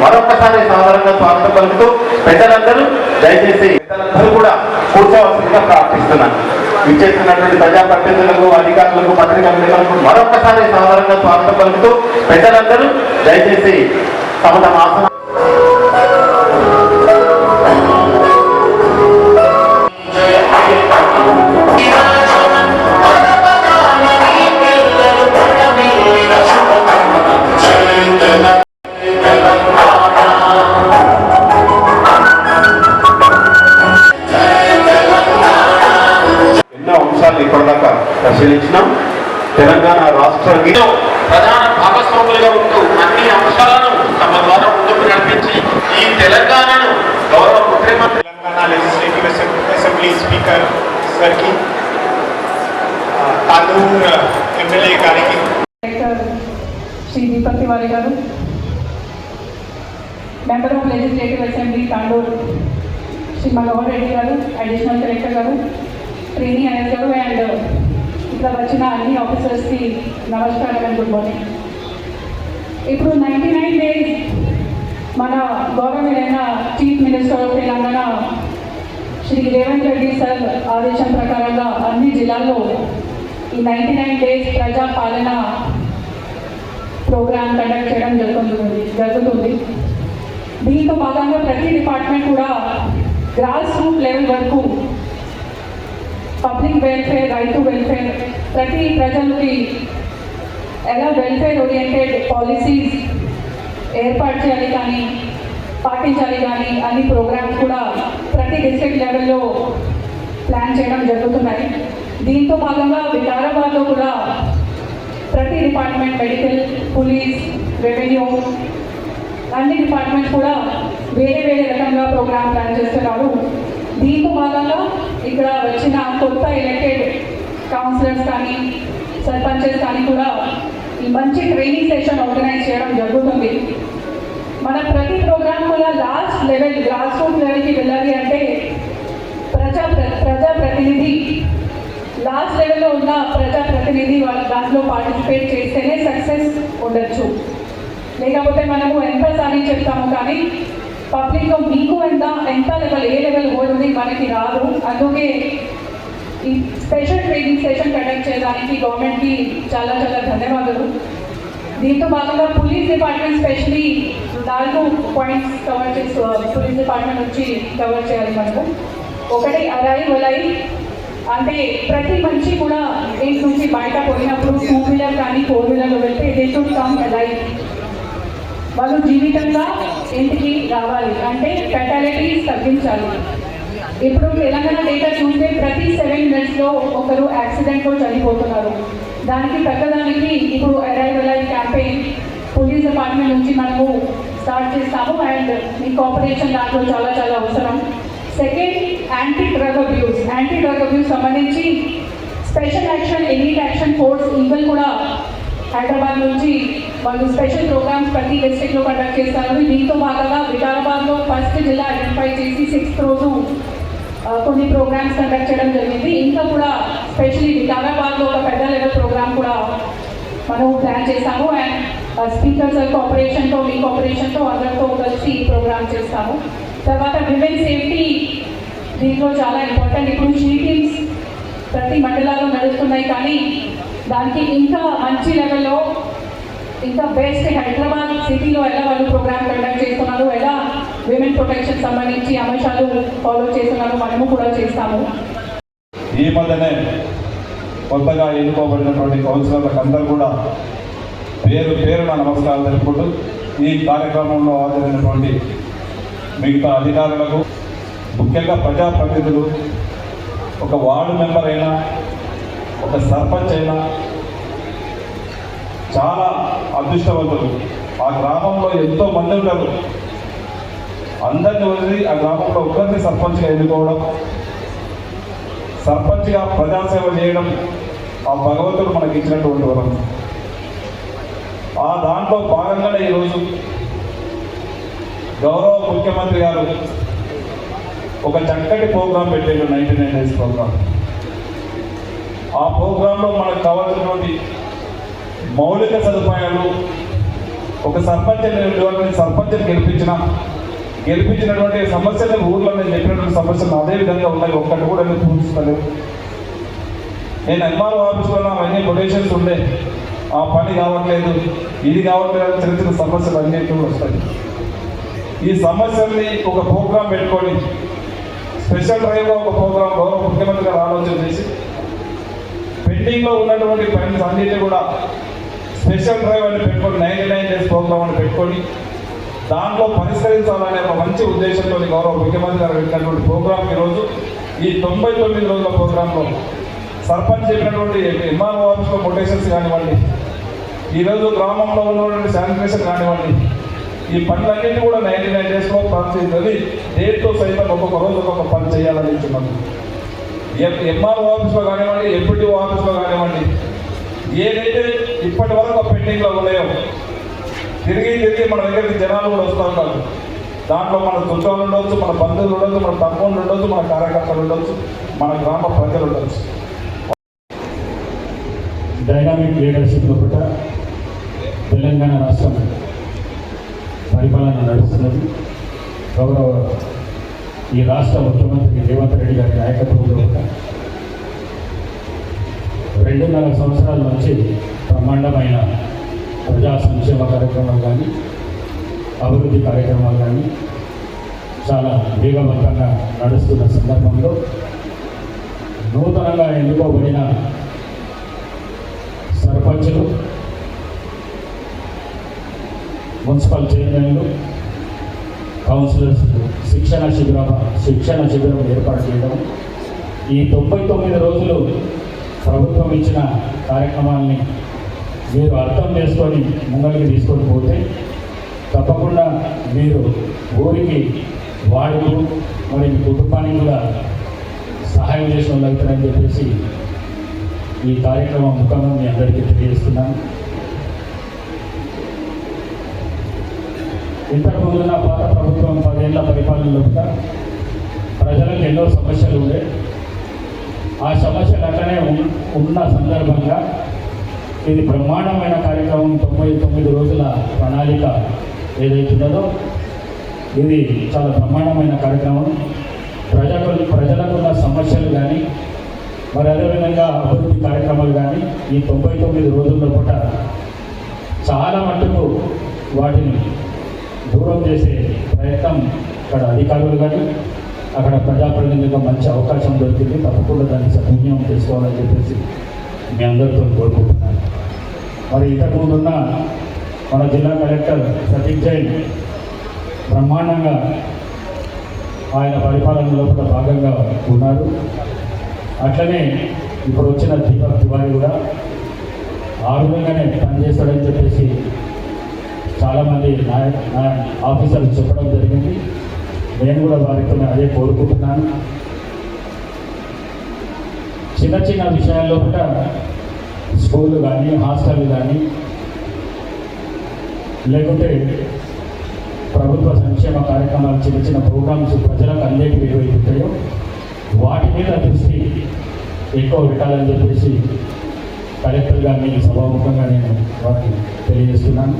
మరొకసారి సాధారణంగా స్వాగతం పలుకుతూ పెద్దలందరూ దయచేసి పెద్దలందరూ కూడా కూర్చోవలసిందిగా ప్రార్థిస్తున్నాను. విచ్చేస్తున్నటువంటి ప్రజాప్రతినిధులకు, అధికారులకు, పత్రికా విలేకరులకు మరొకసారి సాధారణంగా స్వాగతం పలుకుతూ పెద్దలందరూ దయచేసి తమ తమ ఆసన ఇప్పటిదాకా పరిశీలించినాం. తెలంగాణ రాష్ట్ర ప్రధాన భాగస్వాములుగా ఉంటూ అన్ని అంశాలను తమ ద్వారా ముందుకు నడిపించి ఈ తెలంగాణను గౌరవ ముఖ్యమంత్రి తెలంగాణ లెజిస్లేటివ్ అసెంబ్లీ స్పీకర్ గారికి, తాండూర్ ఎమ్మెల్యే గారికి, శ్రీ దీపక్ తివారీ గారు, member of legislative assembly Tandur Shri Manohar Reddy గారు, అడిషనల్ కలెక్టర్ గారు, ట్రైనీ అయ్యర్ గారు అండ్ ఇక్కడ వచ్చిన అన్ని ఆఫీసర్స్కి నమస్కారం అండ్ గుడ్ మార్నింగ్. ఇప్పుడు 99 days మన గౌరవనీయులైన chief minister of Telangana Shri Revanth Reddy sir ఆదేశం ప్రకారంగా అన్ని జిల్లాల్లో ఈ 99 days ప్రజా పాలన ప్రోగ్రామ్ కండక్ట్ చేయడం జరుగుతుంది. దీంతో భాగంగా ప్రతి డిపార్ట్మెంట్ కూడా గ్రాస్ రూట్ లెవెల్ వరకు పబ్లిక్ వెల్ఫేర్, రైతు వెల్ఫేర్, ప్రతి ప్రజలకి ఎలా వెల్ఫేర్ ఓరియంటెడ్ పాలసీస్ ఏర్పాటు చేయాలి కానీ పాటించాలి కానీ అన్ని ప్రోగ్రామ్స్ కూడా ప్రతి డిస్ట్రిక్ట్ లెవెల్లో ప్లాన్ చేయడం జరుగుతున్నాయి. దీంతో భాగంగా వికారాబాద్లో కూడా ప్రతి డిపార్ట్మెంట్, మెడికల్, పోలీస్, రెవెన్యూ అన్ని డిపార్ట్మెంట్స్ కూడా వేరే వేరే రకంగా ప్రోగ్రామ్ ప్లాన్ చేస్తున్నారు. దీంతో భాగంగా ఇక్కడ వచ్చిన కొత్త ఎలక్టెడ్ కౌన్సిలర్స్ కానీ సర్పంచెస్ కానీ కూడా ఈ మంచి ట్రైనింగ్ సెషన్ ఆర్గనైజ్ చేయడం జరుగుతుంది. మన ప్రతి ప్రోగ్రామ్ కూడా లాస్ట్ లెవెల్, గ్రాస్ రూట్ లెవెల్కి వెళ్ళాలి అంటే ప్రజాప్రతినిధి లాస్ట్ లెవెల్లో ఉన్న ప్రజాప్రతినిధి వాళ్ళ దాంట్లో పార్టిసిపేట్ చేస్తేనే సక్సెస్ ఉండొచ్చు. లేకపోతే మనము ఎంతసారి చెప్తాము కానీ పబ్లిక్లో మీకు ఎంత లెవెల్, ఏ లెవెల్ ఓడింది మనకి రాదు. అందుకే ఈ స్పెషల్ ట్రైనింగ్ సెషన్ కండక్ట్ చేయడానికి గవర్నమెంట్కి చాలా చాలా ధన్యవాదాలు. దీంతో భాగంగా police department especially 4 points cover చేసి పోలీస్ డిపార్ట్మెంట్ నుంచి కవర్ చేయాలి మనము. ఒకటి అరై అంటే ప్రతి మనిషి కూడా ఇంటి నుంచి బయట పోయినప్పుడు 2 వీలర్ కానీ 4 వీలర్లో వెళ్తే దే షుడ్ కమ్ అలైవ్. వాళ్ళు జీవితంగా ఇంటికి రావాలి అంటే ఫెటాలిటీస్ తగ్గించాలి. ఇప్పుడు తెలంగాణ డేటా చూస్తే ప్రతి 7 minutes ఒకరు యాక్సిడెంట్లో చనిపోతున్నారు. దానికి తగ్గడానికి ఇప్పుడు అరైవల్ క్యాంపెయిన్ పోలీస్ డిపార్ట్మెంట్ నుంచి మనము స్టార్ట్ చేస్తాము అండ్ ఈ కోఆపరేషన్ దాంట్లో చాలా చాలా అవసరం. సెకండ్, యాంటీ డ్రగ్ అబ్యూస్ సంబంధించి special action, elite action force eagle కూడా హైదరాబాద్ నుంచి వాళ్ళు స్పెషల్ ప్రోగ్రామ్స్ ప్రతి డిస్ట్రిక్ట్లో కండక్ట్ చేస్తారు. దీంతో భాగంగా వికారాబాద్లో ఫస్ట్ జిల్లా ఐడెంటిఫై చేసి 6th రోజు కొన్ని ప్రోగ్రామ్స్ కండక్ట్ చేయడం జరిగింది. ఇంకా కూడా స్పెషల్లీ వికారాబాద్లో ఒక పెద్ద లెవెల్ ప్రోగ్రామ్ కూడా మనం ప్లాన్ చేస్తాము అండ్ స్పీకర్ సార్ కోఆపరేషన్తో, మీ కోఆపరేషన్తో అందరితో కలిసి ఈ ప్రోగ్రామ్ చేస్తాము. తర్వాత విమెన్ సేఫ్టీ దీంట్లో చాలా ఇంపార్టెంట్. ఇప్పుడు షీ టీమ్స్ ప్రతి మండలాల్లో నడుస్తున్నాయి కానీ దానికి ఇంకా మంచి లెవెల్లో, ఇంకా బెస్ట్ హైదరాబాద్ సిటీలో ఎలా వాళ్ళు ప్రోగ్రామ్ కండక్ట్ చేస్తున్నారు, ఎలా విమెన్ ప్రొటెక్షన్ సంబంధించి అంశాలు ఫాలో చేస్తున్నారు మనము కూడా చేస్తాము. ఈ మధ్యనే కొత్తగా ఎన్నుకోబడినటువంటి కౌన్సిలర్లకు అందరూ కూడా పేరున నమస్కారాలు తెలుపుకుంటూ ఈ కార్యక్రమంలో హాజరైనటువంటి మిగతా అధికారులకు, ముఖ్యంగా ప్రజాప్రతినిధులు, ఒక వార్డు మెంబర్ అయినా, ఒక సర్పంచ్ అయినా చాలా అదృష్టవంతులు. ఆ గ్రామంలో ఎంతో మంది ఉంటారు. అందరిని వదిలి ఆ గ్రామంలో ఒక్కరిని సర్పంచ్గా ఎన్నుకోవడం, సర్పంచ్గా ప్రజాసేవ చేయడం ఆ భగవంతుడు మనకి ఇచ్చినటువంటి వరం. ఆ దాంట్లో భాగంగానే ఈరోజు గౌరవ ముఖ్యమంత్రి గారు ఒక చక్కటి ప్రోగ్రాం పెట్టారు, 99 days ప్రోగ్రాం. ఆ ప్రోగ్రాంలో మనకు కావాల్సినటువంటి మౌలిక సదుపాయాలు ఒక సర్పంచ్ అనేటువంటి సర్పంచ్ని గెలిపించినటువంటి సమస్యలు ఊర్లో నేను చెప్పినటువంటి సమస్యలు అదే విధంగా ఉన్నాయి. ఒక్కటి కూడా నేను పూజిస్తలేదు. నేను ఎంఆర్ఓ ఆఫీస్లో అవన్నీ కొటేషన్స్ ఉండే ఆ పని కావట్లేదు, ఇది కావట్లేదు, చిన్న చిన్న సమస్యలు అన్నింటి కూడా వస్తాయి. ఈ సమస్యల్ని ఒక ప్రోగ్రాం పెట్టుకొని స్పెషల్ డ్రైవ్గా ఒక ప్రోగ్రాం గౌరవ ముఖ్యమంత్రి గారు ఆలోచన చేసి పెండింగ్లో ఉన్నటువంటి పనులు అన్నింటినీ కూడా స్పెషల్ డ్రైవ్ అని పెట్టుకొని 99 డేస్ ప్రోగ్రామ్ అని పెట్టుకొని దాంట్లో పరిష్కరించాలనే ఒక మంచి ఉద్దేశంతో గౌరవ ముఖ్యమంత్రి గారు పెట్టినటువంటి ప్రోగ్రాం ఈరోజు ఈ 99 రోజుల ప్రోగ్రాంలో సర్పంచ్ చెప్పినటువంటి ఎంఆర్ఓ ఆఫీస్లో కొటేషన్స్ కానివ్వండి, ఈరోజు గ్రామంలో ఉన్నటువంటి శానిటేషన్ కానివ్వండి, ఈ పనులన్నింటినీ కూడా 99 డేస్లో ప్రారంభించాలి. డేట్తో సైతం ఒక్కొక్క రోజు ఒక్కొక్క పని చేయాలని ఇచ్చున్నాను. ఎంఆర్ఓ ఆఫీస్లో కానివ్వండి, ఎంపీటీఓ ఆఫీస్లో కానివ్వండి, ఏదైతే ఇప్పటి వరకు పెండింగ్లో ఉన్నాయో తిరిగి మన దగ్గరికి జనాలు కూడా వస్తూ ఉంటారు. దాంట్లో మన చుట్టాలు ఉండొచ్చు, మన బంధువులు ఉండొచ్చు, మన తమ్ముళ్ళు ఉండొచ్చు, మన కార్యకర్తలు ఉండొచ్చు, మన గ్రామ ప్రజలు ఉండొచ్చు. డైనామిక్ లీడర్షిప్లో కూడా తెలంగాణ రాష్ట్రం పరిపాలన నడుస్తున్నది. గౌరవ ఈ రాష్ట్ర ముఖ్యమంత్రి రేవంత్ రెడ్డి గారి నాయకత్వంలో 2.5 సంవత్సరాల నుంచి బ్రహ్మాండమైన ప్రజా సంక్షేమ కార్యక్రమాలు కానీ అభివృద్ధి కార్యక్రమాలు కానీ చాలా వేగవంతంగా నడుస్తున్న సందర్భంలో నూతనంగా ఎన్నుకోబడిన సర్పంచులు, మున్సిపల్ చైర్మన్లు, కౌన్సిలర్స్ శిక్షణ శిబిరం ఏర్పాటు చేయడం, ఈ 99 రోజులు ప్రభుత్వం ఇచ్చిన కార్యక్రమాల్ని మీరు అర్థం చేసుకొని ముంగలికి తీసుకొని పోతే తప్పకుండా మీరు ఊరికి వాడుకు మరి మీ కుటుంబానికి కూడా సహాయం చేసిన వాళ్ళు అవుతారని చెప్పేసి ఈ కార్యక్రమం ముఖంగా మీ అందరికీ తెలియజేస్తున్నాను. ఇంతకుముందున్న పాత ప్రభుత్వం 10 ఏళ్ల పరిపాలనలో కూడా ప్రజలకు ఎన్నో సమస్యలు ఉండే. ఆ సమస్యలు అట్లనే ఉన్న సందర్భంగా ఇది బ్రహ్మాండమైన కార్యక్రమం 99 రోజుల ప్రణాళిక ఏదైతున్నదో ఇది చాలా బ్రహ్మాండమైన కార్యక్రమం. ప్రజలకున్న సమస్యలు కానీ మరి అదేవిధంగా అభివృద్ధి కార్యక్రమాలు కానీ ఈ 99 రోజుల్లో పూట చాలా మట్టుకు వాటిని దూరం చేసే ప్రయత్నం ఇక్కడ అధికారులు కానీ అక్కడ ప్రజాప్రతినిధులకు మంచి అవకాశం దొరికింది. తప్పకుండా దాన్ని సద్వినియోగం చేసుకోవాలని చెప్పేసి మీ అందరితో కోరుకుంటున్నాను. మరి ఇంతకుముందున్న మన జిల్లా కలెక్టర్ ప్రతీక్ జైన్ బ్రహ్మాండంగా ఆయన పరిపాలనలో కూడా భాగంగా ఉన్నారు. అట్లనే ఇప్పుడు వచ్చిన దీపక్ తివారీ కూడా ఆ విధంగానే పనిచేస్తాడని చెప్పేసి చాలామంది ఆఫీసర్లు చెప్పడం జరిగింది. నేను కూడా వారితో అదే కోరుకుంటున్నాను. చిన్న విషయాల్లో కూడా స్కూళ్ళు కానీ హాస్టళ్ళు కానీ లేకుంటే ప్రభుత్వ సంక్షేమ కార్యక్రమాలు చిన్న ప్రోగ్రామ్స్ ప్రజలకు అందేటివి ఏవైతే ఉంటాయో వాటి మీద దృష్టి ఎక్కువ పెట్టాలని చెప్పేసి కలెక్టర్ గారిని సభాముఖంగా నేను వారికి తెలియజేస్తున్నాను.